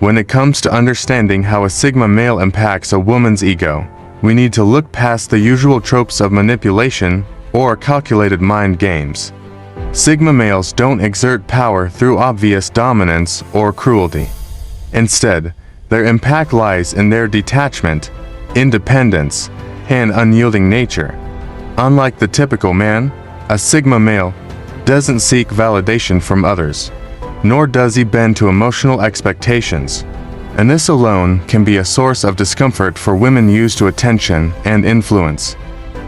When it comes to understanding how a Sigma male impacts a woman's ego, we need to look past the usual tropes of manipulation or calculated mind games. Sigma males don't exert power through obvious dominance or cruelty. Instead, their impact lies in their detachment, independence, and unyielding nature. Unlike the typical man, a Sigma male doesn't seek validation from others, nor does he bend to emotional expectations. And this alone can be a source of discomfort for women used to attention and influence.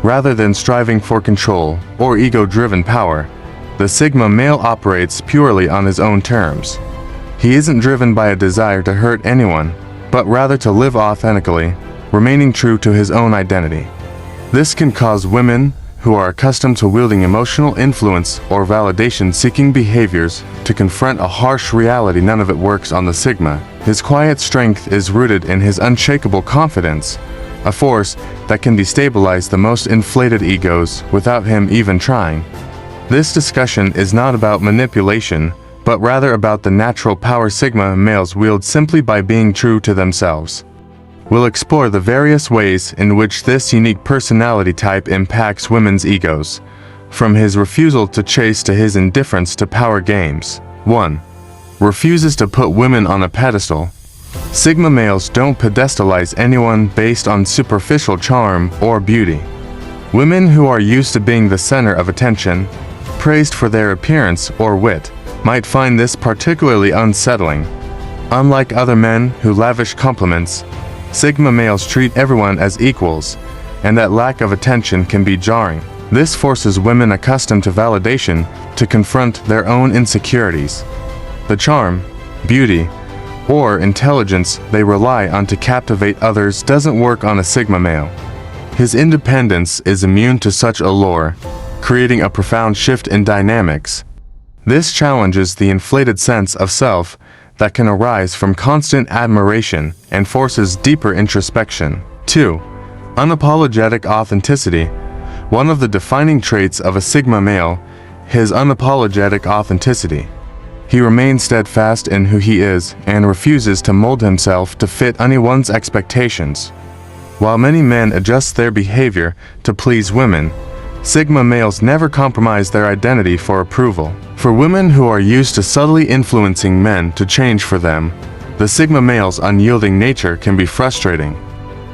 Rather than striving for control or ego-driven power, the Sigma male operates purely on his own terms. He isn't driven by a desire to hurt anyone, but rather to live authentically, remaining true to his own identity. This can cause women who are accustomed to wielding emotional influence or validation-seeking behaviors to confront a harsh reality. None of it works on the Sigma. His quiet strength is rooted in his unshakable confidence, a force that can destabilize the most inflated egos without him even trying. This discussion is not about manipulation, but rather about the natural power Sigma males wield simply by being true to themselves. We'll explore the various ways in which this unique personality type impacts women's egos, from his refusal to chase to his indifference to power games. 1. Refuses to put women on a pedestal. Sigma males don't pedestalize anyone based on superficial charm or beauty. Women who are used to being the center of attention, praised for their appearance or wit, might find this particularly unsettling. Unlike other men who lavish compliments, Sigma males treat everyone as equals, and that lack of attention can be jarring. This forces women accustomed to validation to confront their own insecurities. The charm, beauty, or intelligence they rely on to captivate others doesn't work on a Sigma male. His independence is immune to such allure, creating a profound shift in dynamics. This challenges the inflated sense of self that can arise from constant admiration and forces deeper introspection. 2. Unapologetic authenticity. One of the defining traits of a Sigma male, his unapologetic authenticity. He remains steadfast in who he is and refuses to mold himself to fit anyone's expectations. While many men adjust their behavior to please women, Sigma males never compromise their identity for approval. For women who are used to subtly influencing men to change for them, the Sigma male's unyielding nature can be frustrating.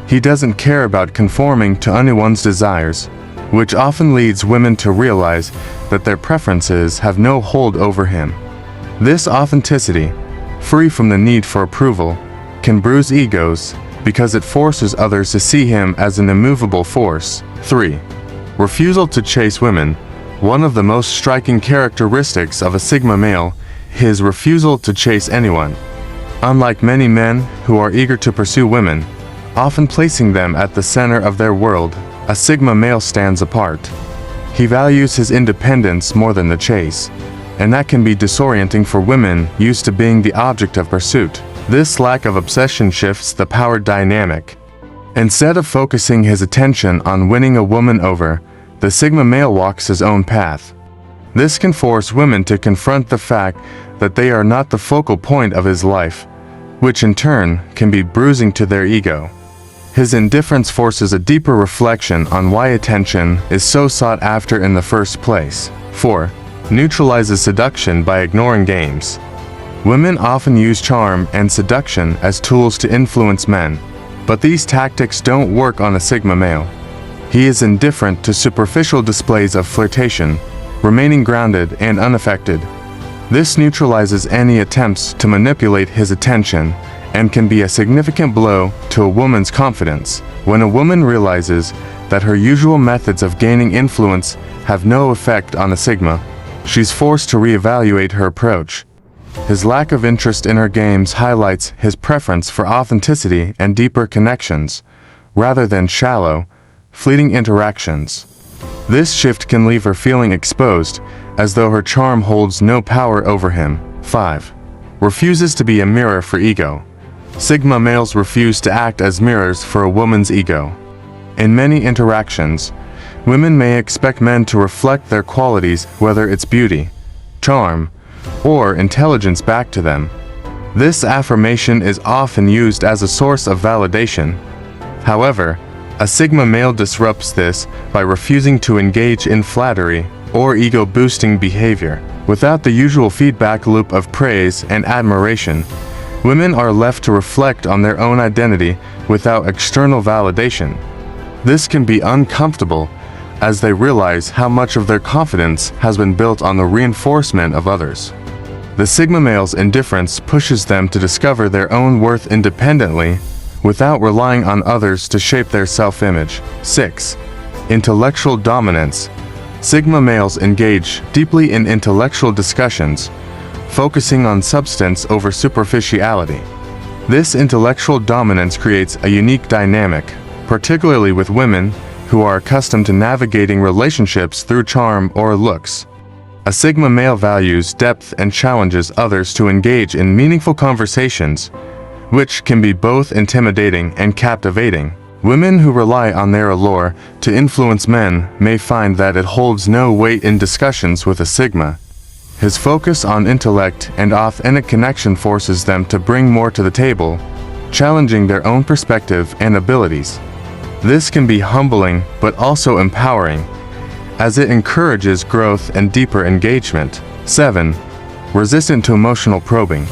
He doesn't care about conforming to anyone's desires, which often leads women to realize that their preferences have no hold over him. This authenticity, free from the need for approval, can bruise egos because it forces others to see him as an immovable force. 3. Refusal to chase women. One of the most striking characteristics of a Sigma male, his refusal to chase anyone. Unlike many men who are eager to pursue women, often placing them at the center of their world, a Sigma male stands apart. He values his independence more than the chase, and that can be disorienting for women used to being the object of pursuit. This lack of obsession shifts the power dynamic. Instead of focusing his attention on winning a woman over, the Sigma male walks his own path. This can force women to confront the fact that they are not the focal point of his life, which in turn can be bruising to their ego. His indifference forces a deeper reflection on why attention is so sought after in the first place. 4. Neutralizes seduction by ignoring games. Women often use charm and seduction as tools to influence men, but these tactics don't work on a Sigma male. He is indifferent to superficial displays of flirtation, remaining grounded and unaffected. This neutralizes any attempts to manipulate his attention and can be a significant blow to a woman's confidence. When a woman realizes that her usual methods of gaining influence have no effect on a Sigma, she's forced to reevaluate her approach. His lack of interest in her games highlights his preference for authenticity and deeper connections, rather than shallow, fleeting interactions. This shift can leave her feeling exposed, as though her charm holds no power over him. 5. Refuses to be a mirror for ego. Sigma males refuse to act as mirrors for a woman's ego. In many interactions, women may expect men to reflect their qualities, whether it's beauty, charm, or intelligence, back to them. This affirmation is often used as a source of validation. However, a Sigma male disrupts this by refusing to engage in flattery or ego-boosting behavior. Without the usual feedback loop of praise and admiration, women are left to reflect on their own identity without external validation. This can be uncomfortable as they realize how much of their confidence has been built on the reinforcement of others. The Sigma male's indifference pushes them to discover their own worth independently without relying on others to shape their self-image. 6. Intellectual dominance. Sigma males engage deeply in intellectual discussions, focusing on substance over superficiality. This intellectual dominance creates a unique dynamic, particularly with women who are accustomed to navigating relationships through charm or looks. A Sigma male values depth and challenges others to engage in meaningful conversations, which can be both intimidating and captivating. Women who rely on their allure to influence men may find that it holds no weight in discussions with a Sigma. His focus on intellect and authentic connection forces them to bring more to the table, challenging their own perspective and abilities. This can be humbling but also empowering, as it encourages growth and deeper engagement. 7. Resistant to emotional probing.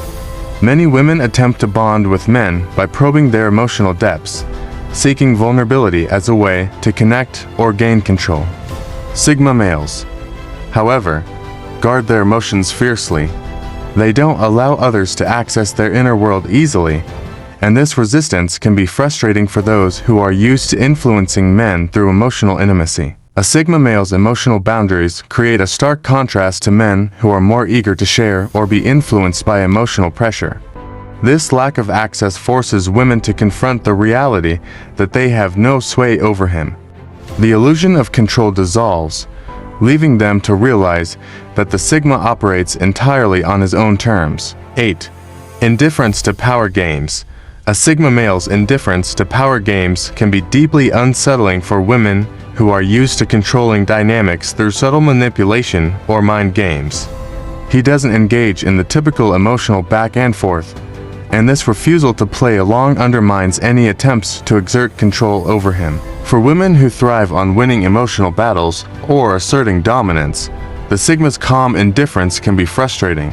Many women attempt to bond with men by probing their emotional depths, seeking vulnerability as a way to connect or gain control. Sigma males, however, guard their emotions fiercely. They don't allow others to access their inner world easily, and this resistance can be frustrating for those who are used to influencing men through emotional intimacy. A Sigma male's emotional boundaries create a stark contrast to men who are more eager to share or be influenced by emotional pressure. This lack of access forces women to confront the reality that they have no sway over him. The illusion of control dissolves, leaving them to realize that the Sigma operates entirely on his own terms. 8. Indifference to power games. A Sigma male's indifference to power games can be deeply unsettling for women who are used to controlling dynamics through subtle manipulation or mind games. He doesn't engage in the typical emotional back and forth, and this refusal to play along undermines any attempts to exert control over him. For women who thrive on winning emotional battles or asserting dominance, the Sigma's calm indifference can be frustrating.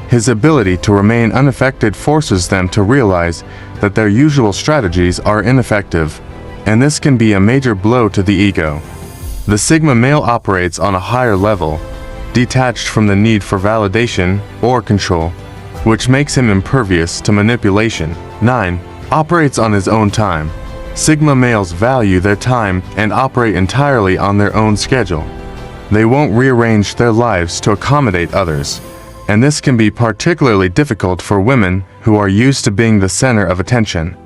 His ability to remain unaffected forces them to realize that their usual strategies are ineffective, and this can be a major blow to the ego. The Sigma male operates on a higher level, detached from the need for validation or control, which makes him impervious to manipulation. 9. Operates on his own time. Sigma males value their time and operate entirely on their own schedule. They won't rearrange their lives to accommodate others, and this can be particularly difficult for women who are used to being the center of attention.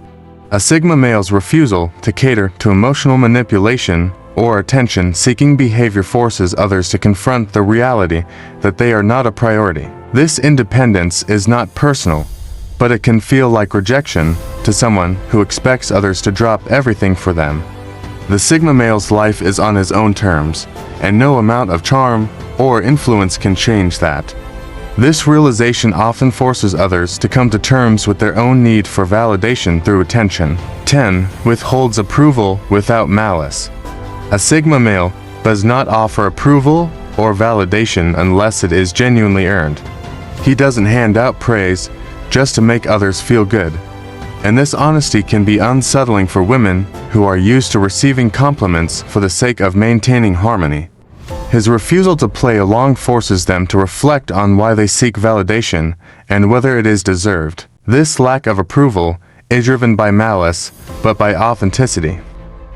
A Sigma male's refusal to cater to emotional manipulation or attention-seeking behavior forces others to confront the reality that they are not a priority. This independence is not personal, but it can feel like rejection to someone who expects others to drop everything for them. The Sigma male's life is on his own terms, and no amount of charm or influence can change that. This realization often forces others to come to terms with their own need for validation through attention. 10. Withholds approval without malice. A Sigma male does not offer approval or validation unless it is genuinely earned. He doesn't hand out praise just to make others feel good, and this honesty can be unsettling for women who are used to receiving compliments for the sake of maintaining harmony. His refusal to play along forces them to reflect on why they seek validation and whether it is deserved. This lack of approval is driven by malice, but by authenticity.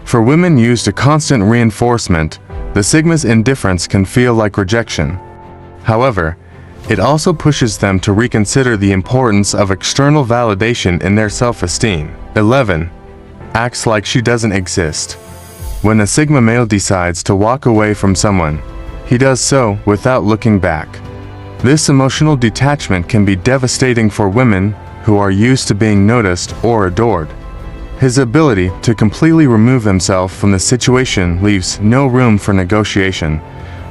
For women used to constant reinforcement, the Sigma's indifference can feel like rejection. However, it also pushes them to reconsider the importance of external validation in their self-esteem. 11. Acts like she doesn't exist. When a Sigma male decides to walk away from someone, he does so without looking back. This emotional detachment can be devastating for women who are used to being noticed or adored. His ability to completely remove himself from the situation leaves no room for negotiation,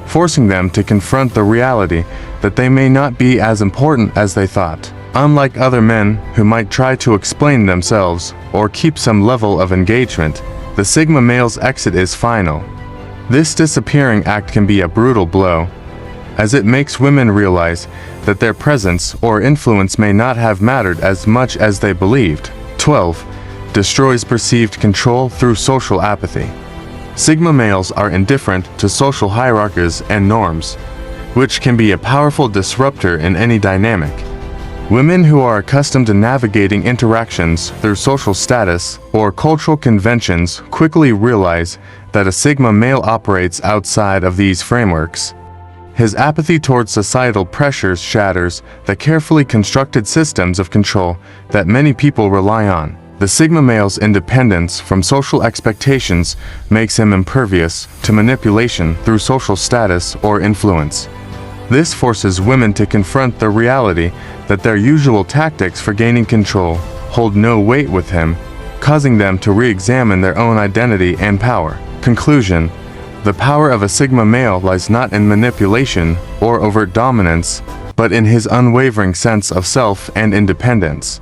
forcing them to confront the reality that they may not be as important as they thought. Unlike other men who might try to explain themselves or keep some level of engagement, the Sigma male's exit is final. This disappearing act can be a brutal blow, as it makes women realize that their presence or influence may not have mattered as much as they believed. 12. Destroys perceived control through social apathy. Sigma males are indifferent to social hierarchies and norms, which can be a powerful disruptor in any dynamic. Women who are accustomed to navigating interactions through social status or cultural conventions quickly realize that a Sigma male operates outside of these frameworks. His apathy towards societal pressures shatters the carefully constructed systems of control that many people rely on. The Sigma male's independence from social expectations makes him impervious to manipulation through social status or influence. This forces women to confront the reality that their usual tactics for gaining control hold no weight with him, causing them to re-examine their own identity and power. Conclusion: the power of a Sigma male lies not in manipulation or overt dominance, but in his unwavering sense of self and independence.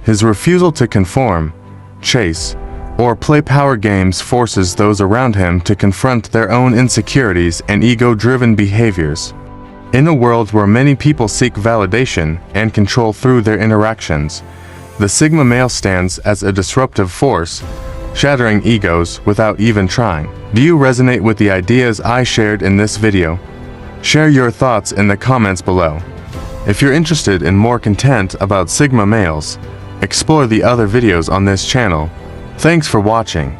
His refusal to conform, chase, or play power games forces those around him to confront their own insecurities and ego-driven behaviors. In a world where many people seek validation and control through their interactions, the Sigma male stands as a disruptive force, shattering egos without even trying. Do you resonate with the ideas I shared in this video? Share your thoughts in the comments below. If you're interested in more content about Sigma males, explore the other videos on this channel. Thanks for watching.